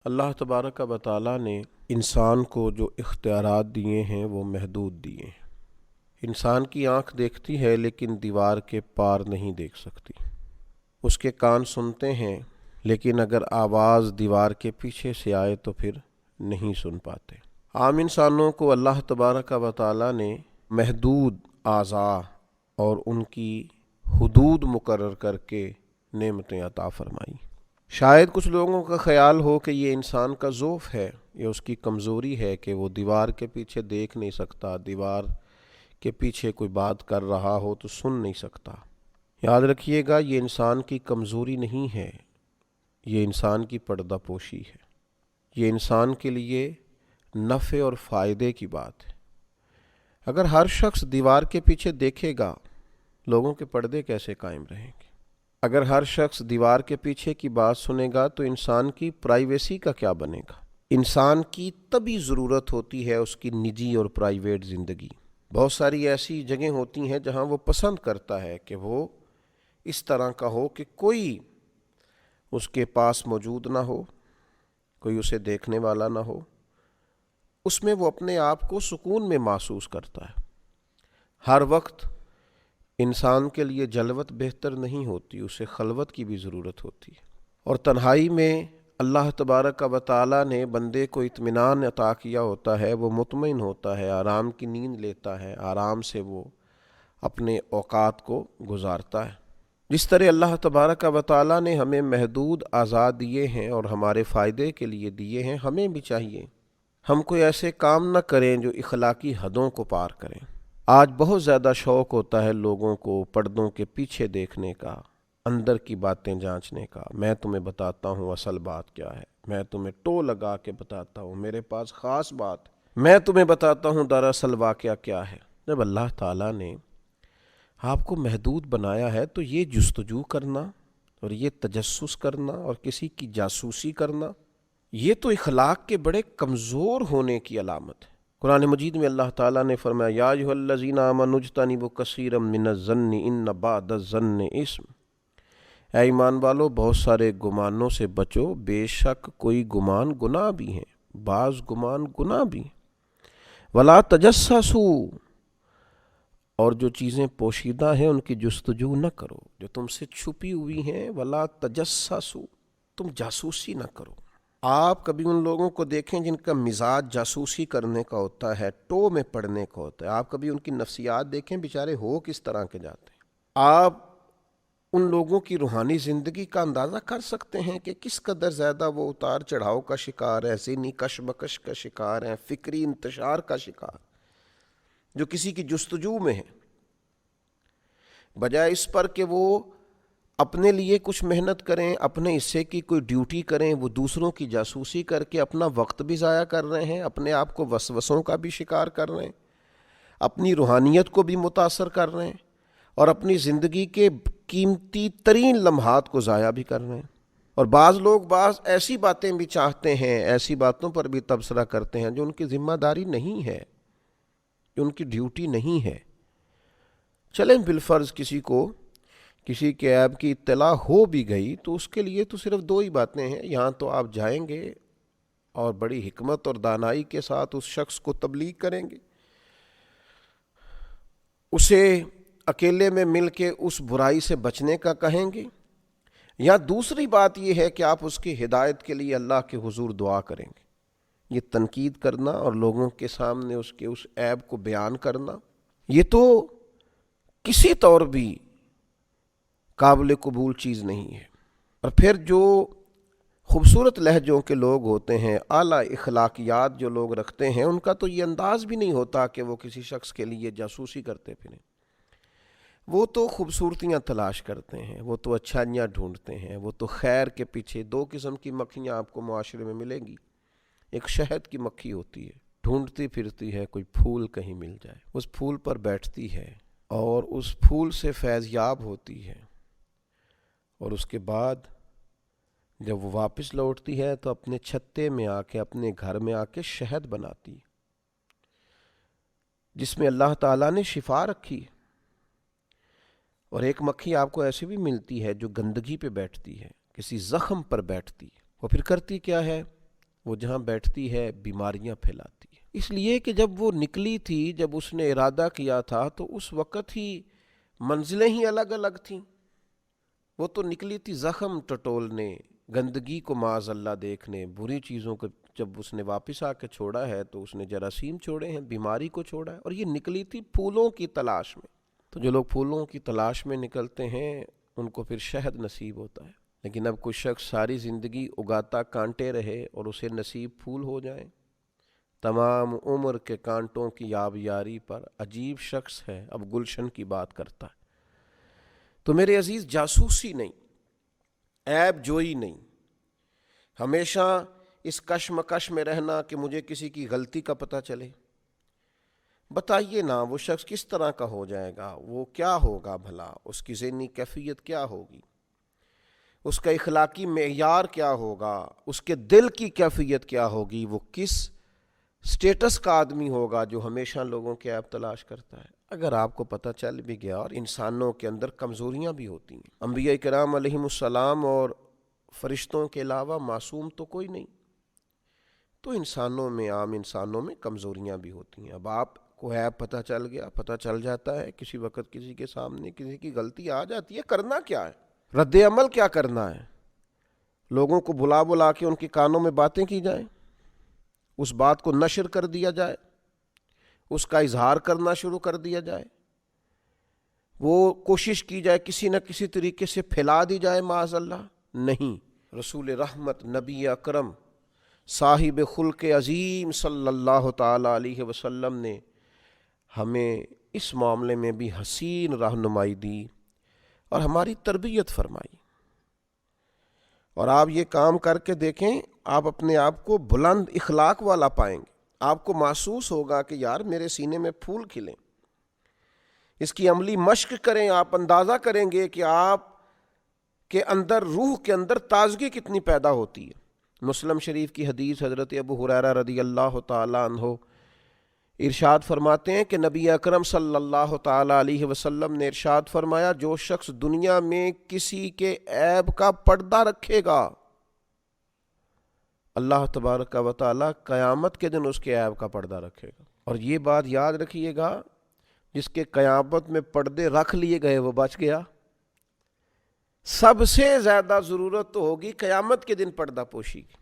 اللہ تبارک و تعالیٰ نے انسان کو جو اختیارات دیے ہیں وہ محدود دیے ہیں۔ انسان کی آنکھ دیکھتی ہے لیکن دیوار کے پار نہیں دیکھ سکتی۔ اس کے کان سنتے ہیں لیکن اگر آواز دیوار کے پیچھے سے آئے تو پھر نہیں سن پاتے۔ عام انسانوں کو اللہ تبارک و تعالیٰ نے محدود اعضاء اور ان کی حدود مقرر کر کے نعمتیں عطا فرمائی۔ شاید کچھ لوگوں کا خیال ہو کہ یہ انسان کا ضعف ہے، یہ اس کی کمزوری ہے کہ وہ دیوار کے پیچھے دیکھ نہیں سکتا، دیوار کے پیچھے کوئی بات کر رہا ہو تو سن نہیں سکتا۔ یاد رکھیے گا، یہ انسان کی کمزوری نہیں ہے، یہ انسان کی پردہ پوشی ہے۔ یہ انسان کے لیے نفع اور فائدے کی بات ہے۔ اگر ہر شخص دیوار کے پیچھے دیکھے گا، لوگوں کے پردے کیسے قائم رہیں گے؟ اگر ہر شخص دیوار کے پیچھے کی بات سنے گا تو انسان کی پرائیویسی کا کیا بنے گا؟ انسان کی طبی ضرورت ہوتی ہے اس کی نجی اور پرائیویٹ زندگی۔ بہت ساری ایسی جگہیں ہوتی ہیں جہاں وہ پسند کرتا ہے کہ وہ اس طرح کا ہو کہ کوئی اس کے پاس موجود نہ ہو، کوئی اسے دیکھنے والا نہ ہو۔ اس میں وہ اپنے آپ کو سکون میں محسوس کرتا ہے۔ ہر وقت انسان کے لیے جلوت بہتر نہیں ہوتی، اسے خلوت کی بھی ضرورت ہوتی ہے، اور تنہائی میں اللہ تبارک و تعالیٰ نے بندے کو اطمینان عطا کیا ہوتا ہے، وہ مطمئن ہوتا ہے، آرام کی نیند لیتا ہے، آرام سے وہ اپنے اوقات کو گزارتا ہے۔ جس طرح اللہ تبارک و تعالیٰ نے ہمیں محدود اعضاء دیے ہیں اور ہمارے فائدے کے لیے دیے ہیں، ہمیں بھی چاہیے ہم کوئی ایسے کام نہ کریں جو اخلاقی حدوں کو پار کریں۔ آج بہت زیادہ شوق ہوتا ہے لوگوں کو پردوں کے پیچھے دیکھنے کا، اندر کی باتیں جانچنے کا۔ میں تمہیں بتاتا ہوں اصل بات کیا ہے، میں تمہیں ٹو لگا کے بتاتا ہوں، میرے پاس خاص بات، میں تمہیں بتاتا ہوں دراصل واقعہ کیا ہے۔ جب اللہ تعالیٰ نے آپ کو محدود بنایا ہے تو یہ جستجو کرنا اور یہ تجسس کرنا اور کسی کی جاسوسی کرنا، یہ تو اخلاق کے بڑے کمزور ہونے کی علامت ہے۔ قرآن مجید میں اللہ تعالیٰ نے فرمایا، یا ایھا الذین آمنوا اجتنبوا کثیرا من الظن ان بعض الظن اثم۔ اے ایمان والو، بہت سارے گمانوں سے بچو، بے شک کوئی گمان گناہ بھی ہیں، بعض گمان گناہ بھی ہیں۔ ولا تجسسوا، اور جو چیزیں پوشیدہ ہیں ان کی جستجو نہ کرو، جو تم سے چھپی ہوئی ہیں۔ ولا تجسسوا، تم جاسوسی نہ کرو۔ آپ کبھی ان لوگوں کو دیکھیں جن کا مزاج جاسوسی کرنے کا ہوتا ہے، ٹو میں پڑنے کا ہوتا ہے۔ آپ کبھی ان کی نفسیات دیکھیں، بیچارے ہو کس طرح کے جاتے ہیں۔ آپ ان لوگوں کی روحانی زندگی کا اندازہ کر سکتے ہیں کہ کس قدر زیادہ وہ اتار چڑھاؤ کا شکار ہے، ذہنی کشمکش کا شکار ہے، فکری انتشار کا شکار، جو کسی کی جستجو میں ہے۔ بجائے اس پر کہ وہ اپنے لیے کچھ محنت کریں، اپنے حصے کی کوئی ڈیوٹی کریں، وہ دوسروں کی جاسوسی کر کے اپنا وقت بھی ضائع کر رہے ہیں، اپنے آپ کو وسوسوں کا بھی شکار کر رہے ہیں، اپنی روحانیت کو بھی متاثر کر رہے ہیں، اور اپنی زندگی کے قیمتی ترین لمحات کو ضائع بھی کر رہے ہیں۔ اور بعض لوگ بعض ایسی باتیں بھی چاہتے ہیں، ایسی باتوں پر بھی تبصرہ کرتے ہیں جو ان کی ذمہ داری نہیں ہے، جو ان کی ڈیوٹی نہیں ہے۔ چلیں بالفرض کسی کے عیب کی اطلاع ہو بھی گئی تو اس کے لیے تو صرف دو ہی باتیں ہیں، یہاں تو آپ جائیں گے اور بڑی حکمت اور دانائی کے ساتھ اس شخص کو تبلیغ کریں گے، اسے اکیلے میں مل کے اس برائی سے بچنے کا کہیں گے، یا دوسری بات یہ ہے کہ آپ اس کی ہدایت کے لیے اللہ کے حضور دعا کریں گے۔ یہ تنقید کرنا اور لوگوں کے سامنے اس کے اس عیب کو بیان کرنا، یہ تو کسی طور بھی قابل قبول چیز نہیں ہے۔ اور پھر جو خوبصورت لہجوں کے لوگ ہوتے ہیں، اعلیٰ اخلاقیات جو لوگ رکھتے ہیں، ان کا تو یہ انداز بھی نہیں ہوتا کہ وہ کسی شخص کے لیے جاسوسی کرتے پھریں۔ وہ تو خوبصورتیاں تلاش کرتے ہیں، وہ تو اچھائیاں ڈھونڈتے ہیں، وہ تو خیر کے پیچھے۔ دو قسم کی مکھیاں آپ کو معاشرے میں ملیں گی۔ ایک شہد کی مکھی ہوتی ہے، ڈھونڈتی پھرتی ہے کوئی پھول کہیں مل جائے، اس پھول پر بیٹھتی ہے اور اس پھول سے فیض یاب ہوتی ہے، اور اس کے بعد جب وہ واپس لوٹتی ہے تو اپنے چھتے میں آ کے، اپنے گھر میں آ کے شہد بناتی، جس میں اللہ تعالیٰ نے شفا رکھی۔ اور ایک مکھی آپ کو ایسی بھی ملتی ہے جو گندگی پہ بیٹھتی ہے، کسی زخم پر بیٹھتی ہے، وہ پھر کرتی کیا ہے؟ وہ جہاں بیٹھتی ہے بیماریاں پھیلاتی ہے۔ اس لیے کہ جب وہ نکلی تھی، جب اس نے ارادہ کیا تھا تو اس وقت ہی منزلیں ہی الگ الگ تھیں۔ وہ تو نکلی تھی زخم ٹٹولنے، گندگی کو معاذ اللہ دیکھنے، بری چیزوں کو جب اس نے واپس آ کے چھوڑا ہے تو اس نے جراثیم چھوڑے ہیں، بیماری کو چھوڑا ہے، اور یہ نکلی تھی پھولوں کی تلاش میں۔ تو جو لوگ پھولوں کی تلاش میں نکلتے ہیں ان کو پھر شہد نصیب ہوتا ہے، لیکن اب کوئی شخص ساری زندگی اگاتا کانٹے رہے اور اسے نصیب پھول ہو جائیں، تمام عمر کے کانٹوں کی آبیاری پر عجیب شخص ہے، اب گلشن کی بات کرتا ہے۔ تو میرے عزیز، جاسوسی نہیں، عیب جوئی نہیں، ہمیشہ اس کشمکش میں رہنا کہ مجھے کسی کی غلطی کا پتہ چلے۔ بتائیے نا وہ شخص کس طرح کا ہو جائے گا، وہ کیا ہوگا بھلا، اس کی ذہنی کیفیت کیا ہوگی، اس کا اخلاقی معیار کیا ہوگا، اس کے دل کی کیفیت کیا ہوگی، وہ کس سٹیٹس کا آدمی ہوگا جو ہمیشہ لوگوں کے عیب تلاش کرتا ہے۔ اگر آپ کو پتہ چل بھی گیا، اور انسانوں کے اندر کمزوریاں بھی ہوتی ہیں، انبیاء کرام علیہم السلام اور فرشتوں کے علاوہ معصوم تو کوئی نہیں، تو انسانوں میں، عام انسانوں میں کمزوریاں بھی ہوتی ہیں۔ اب آپ کو عیب پتہ چل گیا، پتہ چل جاتا ہے کسی وقت، کسی کے سامنے کسی کی غلطی آ جاتی ہے، کرنا کیا ہے، رد عمل کیا کرنا ہے؟ لوگوں کو بلا بلا کے ان کے کانوں میں باتیں کی جائیں، اس بات کو نشر کر دیا جائے، اس کا اظہار کرنا شروع کر دیا جائے، وہ کوشش کی جائے کسی نہ کسی طریقے سے پھیلا دی جائے معاذ اللہ؟ نہیں، رسول رحمت نبی اکرم صاحب خلق عظیم صلی اللہ تعالی علیہ وسلم نے ہمیں اس معاملے میں بھی حسین رہنمائی دی اور ہماری تربیت فرمائی۔ اور آپ یہ کام کر کے دیکھیں، آپ اپنے آپ کو بلند اخلاق والا پائیں گے، آپ کو محسوس ہوگا کہ یار میرے سینے میں پھول کھلیں۔ اس کی عملی مشق کریں، آپ اندازہ کریں گے کہ آپ کے اندر، روح کے اندر تازگی کتنی پیدا ہوتی ہے۔ مسلم شریف کی حدیث، حضرت ابو ہریرہ رضی اللہ تعالی عنہ ارشاد فرماتے ہیں کہ نبی اکرم صلی اللہ تعالی علیہ وسلم نے ارشاد فرمایا، جو شخص دنیا میں کسی کے عیب کا پردہ رکھے گا، اللہ تبارک و تعالی قیامت کے دن اس کے عیب کا پردہ رکھے گا۔ اور یہ بات یاد رکھیے گا، جس کے قیامت میں پردے رکھ لیے گئے وہ بچ گیا۔ سب سے زیادہ ضرورت تو ہوگی قیامت کے دن پردہ پوشی کی،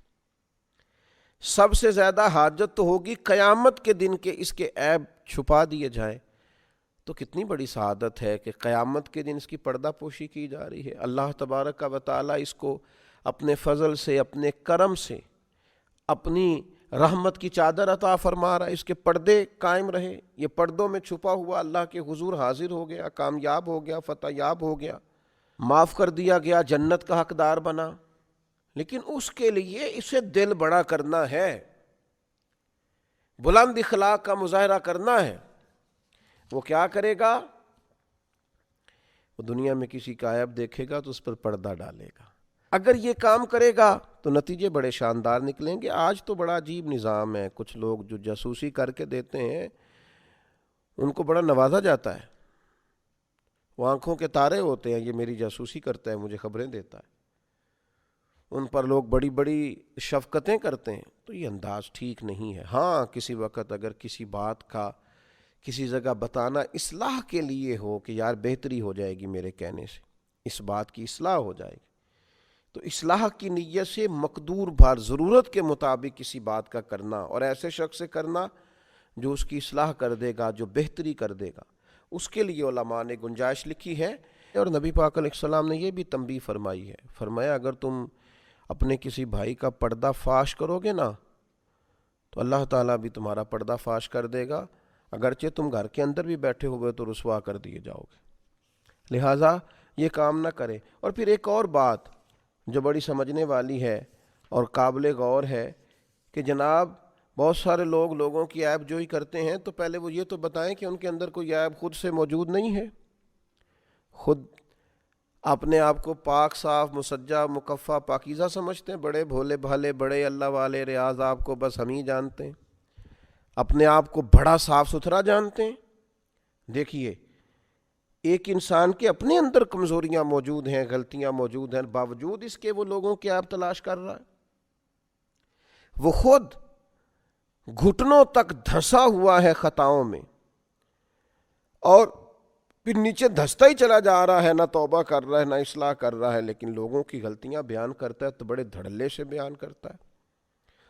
سب سے زیادہ حاجت تو ہوگی قیامت کے دن کے اس کے عیب چھپا دیے جائیں۔ تو کتنی بڑی سعادت ہے کہ قیامت کے دن اس کی پردہ پوشی کی جا رہی ہے۔ اللہ تبارک و تعالی اس کو اپنے فضل سے، اپنے کرم سے، اپنی رحمت کی چادر عطا فرما رہا ہے، اس کے پردے قائم رہے، یہ پردوں میں چھپا ہوا اللہ کے حضور حاضر ہو گیا، کامیاب ہو گیا، فتح یاب ہو گیا، معاف کر دیا گیا، جنت کا حقدار بنا۔ لیکن اس کے لیے اسے دل بڑا کرنا ہے، بلند اخلاق کا مظاہرہ کرنا ہے۔ وہ کیا کرے گا؟ وہ دنیا میں کسی کا عیب دیکھے گا تو اس پر پردہ ڈالے گا۔ اگر یہ کام کرے گا تو نتیجے بڑے شاندار نکلیں گے۔ آج تو بڑا عجیب نظام ہے، کچھ لوگ جو جاسوسی کر کے دیتے ہیں ان کو بڑا نوازا جاتا ہے، وہ آنکھوں کے تارے ہوتے ہیں، یہ میری جاسوسی کرتا ہے، مجھے خبریں دیتا ہے، ان پر لوگ بڑی بڑی شفقتیں کرتے ہیں۔ تو یہ انداز ٹھیک نہیں ہے۔ ہاں، کسی وقت اگر کسی بات کا کسی جگہ بتانا اصلاح کے لیے ہو کہ یار بہتری ہو جائے گی میرے کہنے سے، اس بات کی اصلاح ہو جائے گی، تو اصلاح کی نیت سے مقدور بھر ضرورت کے مطابق کسی بات کا کرنا، اور ایسے شخص سے کرنا جو اس کی اصلاح کر دے گا، جو بہتری کر دے گا، اس کے لیے علماء نے گنجائش لکھی ہے۔ اور نبی پاک علیہ السلام نے یہ بھی تنبیہ فرمائی ہے، فرمایا اگر تم اپنے کسی بھائی کا پردہ فاش کرو گے نا تو اللہ تعالیٰ بھی تمہارا پردہ فاش کر دے گا، اگرچہ تم گھر کے اندر بھی بیٹھے ہوئے تو رسوا کر دیے جاؤ گے، لہٰذا یہ کام نہ کرے۔ اور پھر ایک اور بات جو بڑی سمجھنے والی ہے اور قابل غور ہے کہ جناب بہت سارے لوگ لوگوں کی عیب جوئی کرتے ہیں، تو پہلے وہ یہ تو بتائیں کہ ان کے اندر کوئی عیب خود سے موجود نہیں ہے، خود اپنے آپ کو پاک، صاف، مسجع، مکفّا، پاکیزہ سمجھتے ہیں، بڑے بھولے بھالے، بڑے اللہ والے، ریاض آپ کو بس ہم ہی جانتے ہیں، اپنے آپ کو بڑا صاف ستھرا جانتے ہیں۔ دیکھیے، ایک انسان کے اپنے اندر کمزوریاں موجود ہیں، غلطیاں موجود ہیں، باوجود اس کے وہ لوگوں کے عیب تلاش کر رہا ہے۔ وہ خود گھٹنوں تک دھنسا ہوا ہے خطاؤں میں، اور پھر نیچے دھستا ہی چلا جا رہا ہے، نہ توبہ کر رہا ہے نہ اصلاح کر رہا ہے، لیکن لوگوں کی غلطیاں بیان کرتا ہے تو بڑے دھڑلے سے بیان کرتا ہے۔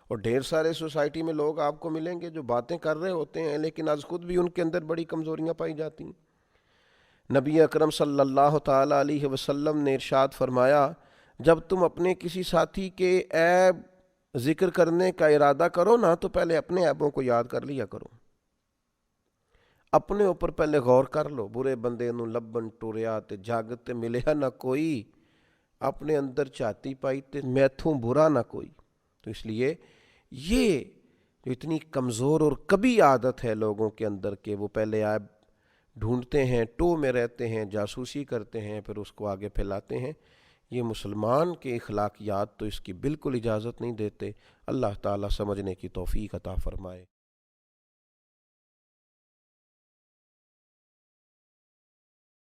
اور ڈھیر سارے سوسائٹی میں لوگ آپ کو ملیں گے جو باتیں کر رہے ہوتے ہیں لیکن از خود بھی ان کے اندر بڑی کمزوریاں پائی جاتی ہیں۔ نبی اکرم صلی اللہ تعالیٰ علیہ وسلم نے ارشاد فرمایا، جب تم اپنے کسی ساتھی کے عیب ذکر کرنے کا ارادہ کرو نا تو پہلے اپنے عیبوں کو یاد کر لیا کرو، اپنے اوپر پہلے غور کر لو۔ برے بندے نو لبن ٹوریا تے جگ تے ملیا نہ کوئی، اپنے اندر چاتی پائی تے میتھوں برا نہ کوئی۔ تو اس لیے یہ جو اتنی کمزور اور کبھی عادت ہے لوگوں کے اندر کہ وہ پہلے عیب ڈھونڈتے ہیں، ٹو میں رہتے ہیں، جاسوسی کرتے ہیں، پھر اس کو آگے پھیلاتے ہیں، یہ مسلمان کے اخلاقیات تو اس کی بالکل اجازت نہیں دیتے۔ اللہ تعالیٰ سمجھنے کی توفیق عطا فرمائے۔